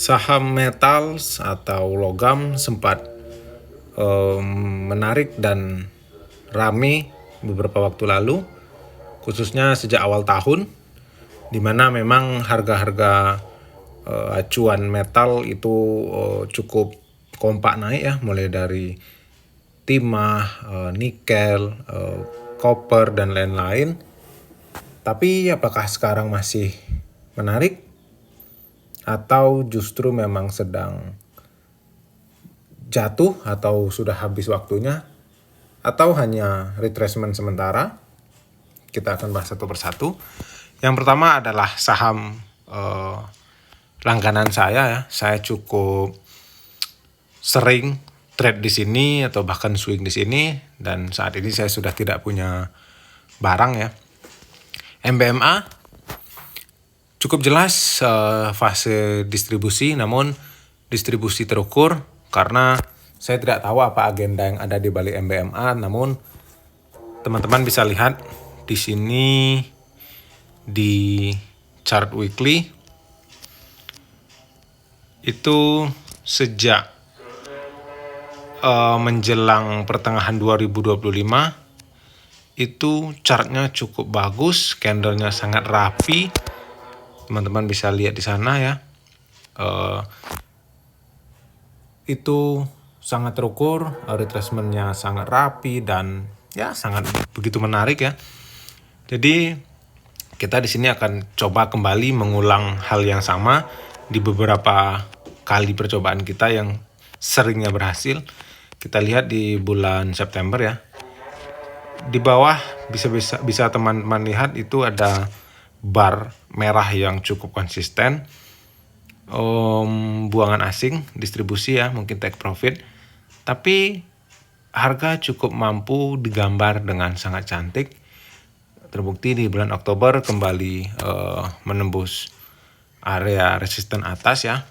Saham metals atau logam sempat menarik dan rame beberapa waktu lalu, khususnya sejak awal tahun, di mana memang harga-harga acuan metal itu cukup kompak naik ya, mulai dari timah, nikel, koper dan lain-lain. Tapi apakah sekarang masih menarik atau justru memang sedang jatuh atau sudah habis waktunya atau hanya retracement sementara? Kita akan bahas satu persatu. Yang pertama adalah saham langganan saya ya. Saya cukup sering trade di sini atau bahkan swing di sini, dan saat ini saya sudah tidak punya barang ya. MBMA cukup jelas fase distribusi, namun distribusi terukur karena saya tidak tahu apa agenda yang ada di balik MBMA. Namun teman-teman bisa lihat di sini di chart weekly itu sejak menjelang pertengahan 2025 itu chartnya cukup bagus, candlenya sangat rapi. Teman-teman bisa lihat di sana ya. Itu sangat terukur, retracementnya sangat rapi dan ya sangat begitu menarik ya. Jadi kita di sini akan coba kembali mengulang hal yang sama di beberapa kali percobaan kita yang seringnya berhasil. Kita lihat di bulan September ya. Di bawah bisa teman-teman lihat itu ada bar merah yang cukup konsisten. Buangan asing, distribusi ya, mungkin take profit. Tapi harga cukup mampu digambar dengan sangat cantik. Terbukti di bulan Oktober kembali menembus area resisten atas ya.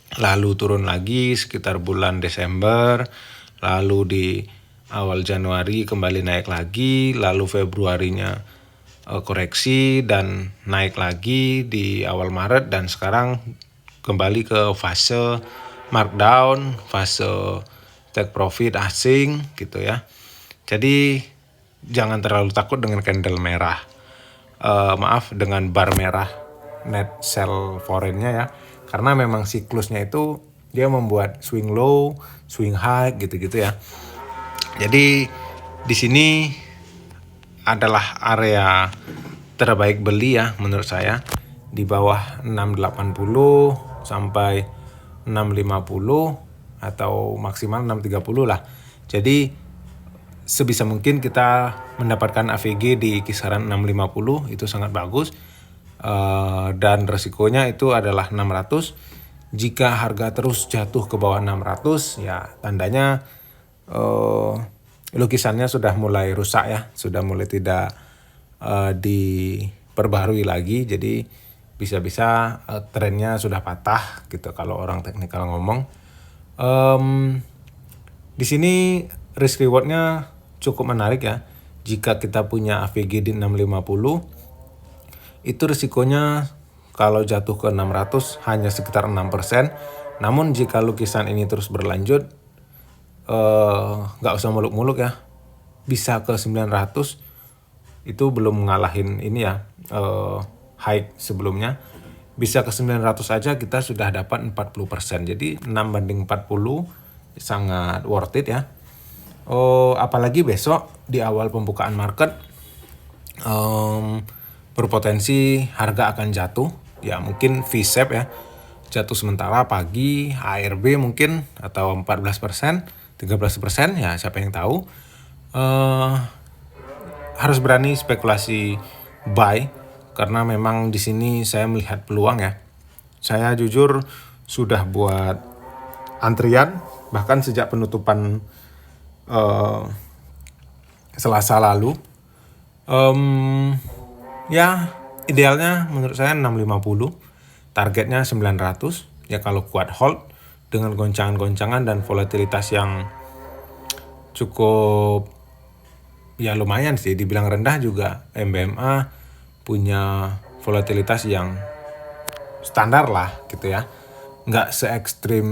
Lalu turun lagi sekitar bulan Desember, lalu di awal Januari kembali naik lagi, lalu Februarinya koreksi dan naik lagi di awal Maret, dan sekarang kembali ke fase markdown, fase take profit asing gitu ya. Jadi jangan terlalu takut dengan candle merah, dengan bar merah net sell foreign-nya ya, karena memang siklusnya itu dia membuat swing low, swing high gitu-gitu ya. Jadi di sini adalah area terbaik beli ya menurut saya, di bawah 680 sampai 650 atau maksimal 630 lah. Jadi sebisa mungkin kita mendapatkan AVG di kisaran 650 itu sangat bagus. Dan resikonya itu adalah 600. Jika harga terus jatuh ke bawah 600 ya tandanya lukisannya sudah mulai rusak ya, sudah mulai tidak diperbaharui lagi. Jadi bisa-bisa trennya sudah patah gitu kalau orang teknikal ngomong. Di sini risk rewardnya cukup menarik ya. Jika kita punya AVG di 650, itu risikonya kalau jatuh ke 600 hanya sekitar 6%. Namun jika lukisan ini terus berlanjut, nggak usah muluk-muluk ya, bisa ke 900. Itu belum ngalahin ini ya, high sebelumnya. Bisa ke 900 aja kita sudah dapat 40%. Jadi 6/40 sangat worth it ya. Apalagi besok di awal pembukaan market berpotensi harga akan jatuh ya, mungkin V-shape ya, jatuh sementara pagi, ARB mungkin, atau 14%, 13% ya, siapa yang tahu. Harus berani spekulasi buy karena memang di sini saya melihat peluang ya. Saya jujur sudah buat antrian bahkan sejak penutupan Selasa lalu. Ya idealnya menurut saya 650, targetnya 900 ya kalau kuat hold dengan goncangan-goncangan dan volatilitas yang cukup ya lumayan sih, dibilang rendah juga. MBMA punya volatilitas yang standar lah gitu ya. nggak se ekstrim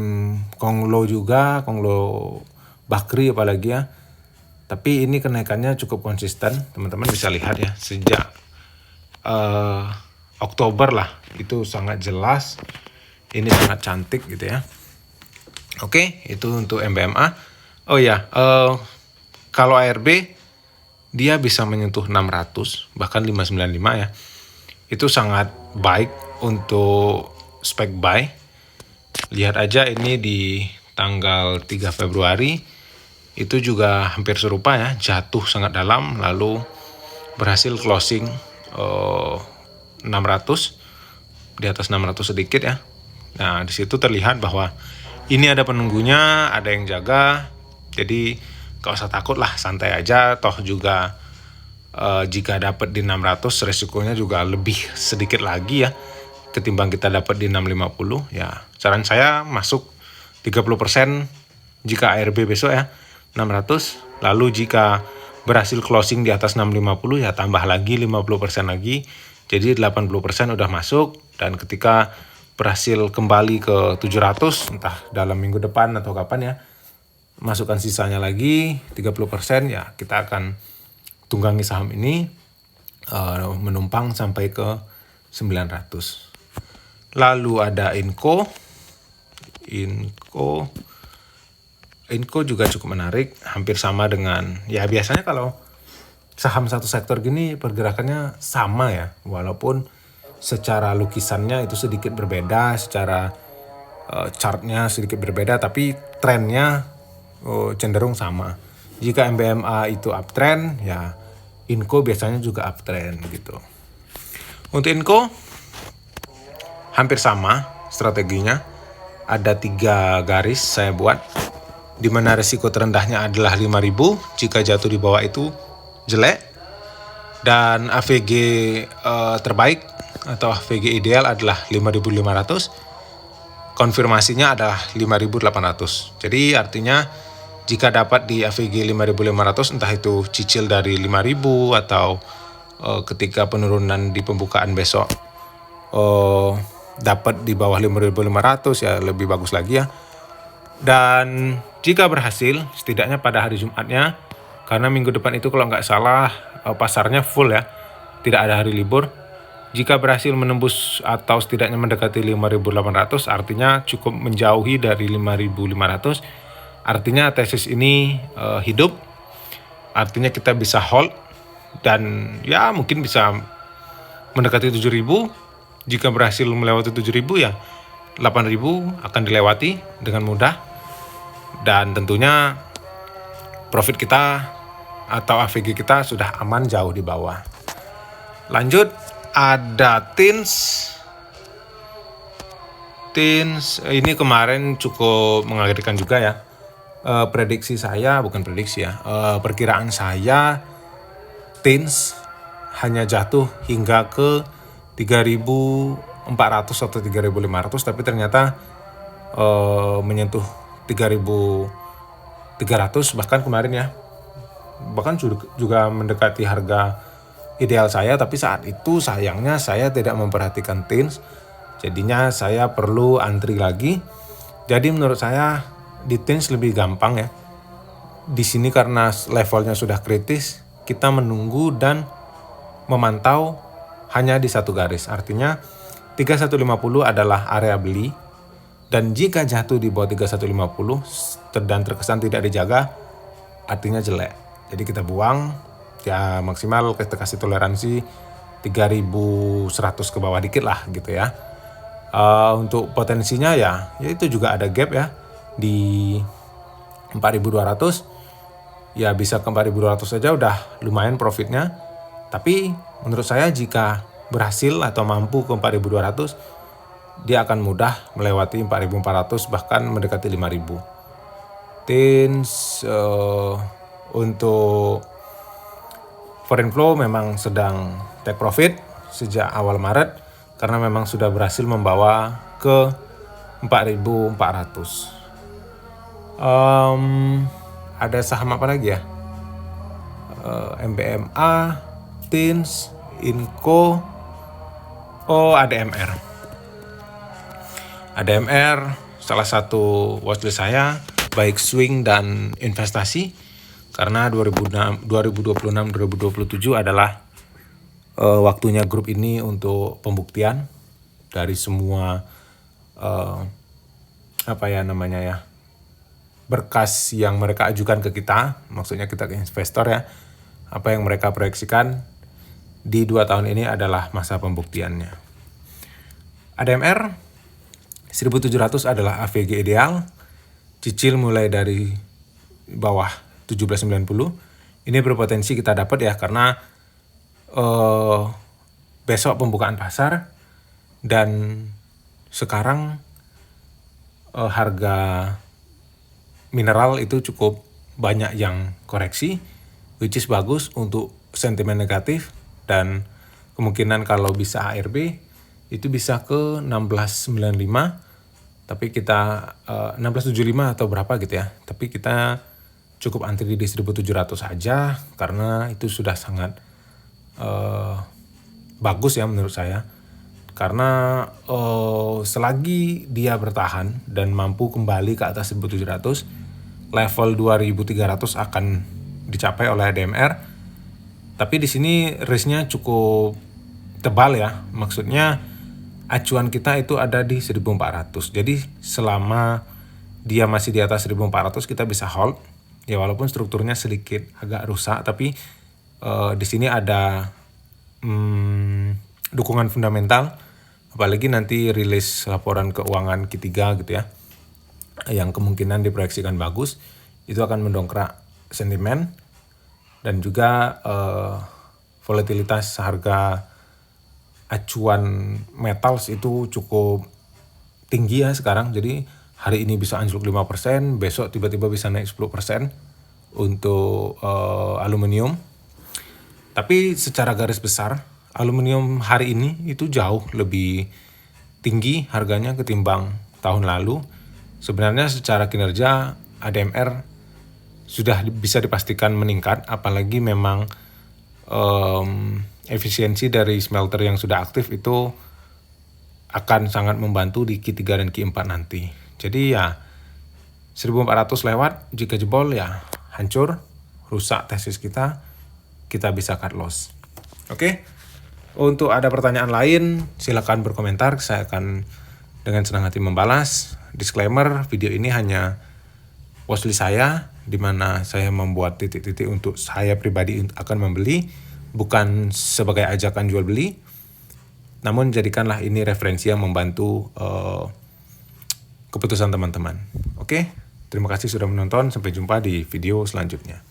Konglo juga, Konglo Bakri apalagi ya. Tapi ini kenaikannya cukup konsisten, teman-teman bisa lihat ya, sejak Oktober lah, itu sangat jelas, ini sangat cantik gitu ya. Oke, itu untuk MBMA. Oh ya, kalau ARB dia bisa menyentuh 600 bahkan 595 ya. Itu sangat baik untuk spek buy. Lihat aja ini di tanggal 3 Februari itu juga hampir serupa ya, jatuh sangat dalam lalu berhasil closing 600, di atas 600 sedikit ya. Nah, di situ terlihat bahwa ini ada penunggunya, ada yang jaga. Jadi gak usah takut lah, santai aja. Toh juga jika dapat di 600 resikonya juga lebih sedikit lagi ya ketimbang kita dapat di 650 ya. Saran saya masuk 30% jika ARB besok ya 600, lalu jika berhasil closing di atas 650 ya tambah lagi 50% lagi, jadi 80% udah masuk. Dan ketika berhasil kembali ke 700 entah dalam minggu depan atau kapan ya, masukkan sisanya lagi 30% ya, kita akan tunggangi saham ini menumpang sampai ke 900. Lalu ada Inco juga cukup menarik, hampir sama dengan ya, biasanya kalau saham satu sektor gini pergerakannya sama ya, walaupun secara lukisannya itu sedikit berbeda, secara chartnya sedikit berbeda, tapi trennya cenderung sama. Jika MBMA itu uptrend ya, Inco biasanya juga uptrend gitu. Untuk Inco hampir sama strateginya, ada 3 garis saya buat, di mana resiko terendahnya adalah 5.000, jika jatuh di bawah itu jelek, dan AVG terbaik atau AVG ideal adalah 5.500, konfirmasinya adalah 5.800. Jadi artinya jika dapat di AVG 5.500, entah itu cicil dari 5.000 atau ketika penurunan di pembukaan besok dapat di bawah 5.500 ya lebih bagus lagi ya. Dan jika berhasil setidaknya pada hari Jumatnya, karena minggu depan itu kalau nggak salah pasarnya full ya, tidak ada hari libur. Jika berhasil menembus atau setidaknya mendekati 5.800, artinya cukup menjauhi dari 5.500. Artinya tesis ini hidup, artinya kita bisa hold dan ya mungkin bisa mendekati 7.000. Jika berhasil melewati 7.000 ya 8.000 akan dilewati dengan mudah, dan tentunya profit kita atau AVG kita sudah aman jauh di bawah. Lanjut ada Tins ini kemarin cukup mengagetkan juga ya. Perkiraan saya Tins hanya jatuh hingga ke 3.400 atau 3.500, tapi ternyata menyentuh 3.300 bahkan kemarin ya, bahkan juga mendekati harga ideal saya. Tapi saat itu sayangnya saya tidak memperhatikan Tins, jadinya saya perlu antri lagi. Jadi menurut saya di Tins lebih gampang ya. Di sini karena levelnya sudah kritis, kita menunggu dan memantau hanya di satu garis. Artinya 3150 adalah area beli, dan jika jatuh di bawah 3150 dan terkesan tidak dijaga, artinya jelek. Jadi kita buang ya, maksimal kita kasih toleransi 3.100 ke bawah dikit lah gitu ya. Untuk potensinya ya itu juga ada gap ya di 4.200 ya, bisa ke 4.200 saja udah lumayan profitnya. Tapi menurut saya jika berhasil atau mampu ke 4.200, dia akan mudah melewati 4.400 bahkan mendekati 5.000. Tins untuk foreign flow memang sedang take profit sejak awal Maret karena memang sudah berhasil membawa ke 4.400. Ada saham apa lagi ya? MBMA, Tins, Inco, ADMR. ADMR salah satu watchlist saya, baik swing dan investasi, karena 2026-2027 adalah waktunya grup ini untuk pembuktian dari semua berkas yang mereka ajukan ke kita, maksudnya kita ke investor ya, apa yang mereka proyeksikan di 2 tahun ini adalah masa pembuktiannya. ADMR 1700 adalah AVG ideal, cicil mulai dari bawah 1790. Ini berpotensi kita dapat ya, karena besok pembukaan pasar dan sekarang harga mineral itu cukup banyak yang koreksi, which is bagus untuk sentimen negatif, dan kemungkinan kalau bisa ARB itu bisa ke 1695, tapi kita 1675 atau berapa gitu ya, tapi kita cukup antri di 1700 saja karena itu sudah sangat bagus ya menurut saya, karena selagi dia bertahan dan mampu kembali ke atas 1700, level 2300 akan dicapai oleh ADMR. Tapi di sini risknya cukup tebal ya, maksudnya acuan kita itu ada di 1400. Jadi selama dia masih di atas 1400 kita bisa hold. Ya walaupun strukturnya sedikit agak rusak, tapi di sini ada dukungan fundamental, apalagi nanti rilis laporan keuangan Q3 gitu ya, yang kemungkinan diproyeksikan bagus, itu akan mendongkrak sentimen dan juga volatilitas harga acuan metals itu cukup tinggi ya sekarang. Jadi hari ini bisa anjlok 5%, besok tiba-tiba bisa naik 10% untuk aluminium. Tapi secara garis besar, aluminium hari ini itu jauh lebih tinggi harganya ketimbang tahun lalu. Sebenarnya secara kinerja ADMR sudah bisa dipastikan meningkat, apalagi memang efisiensi dari smelter yang sudah aktif itu akan sangat membantu di Q3 dan Q4 nanti. Jadi ya 1400 lewat, jika jebol ya hancur, rusak tesis kita bisa cut loss. Oke. Untuk ada pertanyaan lain silakan berkomentar, saya akan dengan senang hati membalas. Disclaimer, video ini hanya watchlist saya, di mana saya membuat titik-titik untuk saya pribadi akan membeli, bukan sebagai ajakan jual beli. Namun jadikanlah ini referensi yang membantu keputusan teman-teman. Oke, terima kasih sudah menonton, sampai jumpa di video selanjutnya.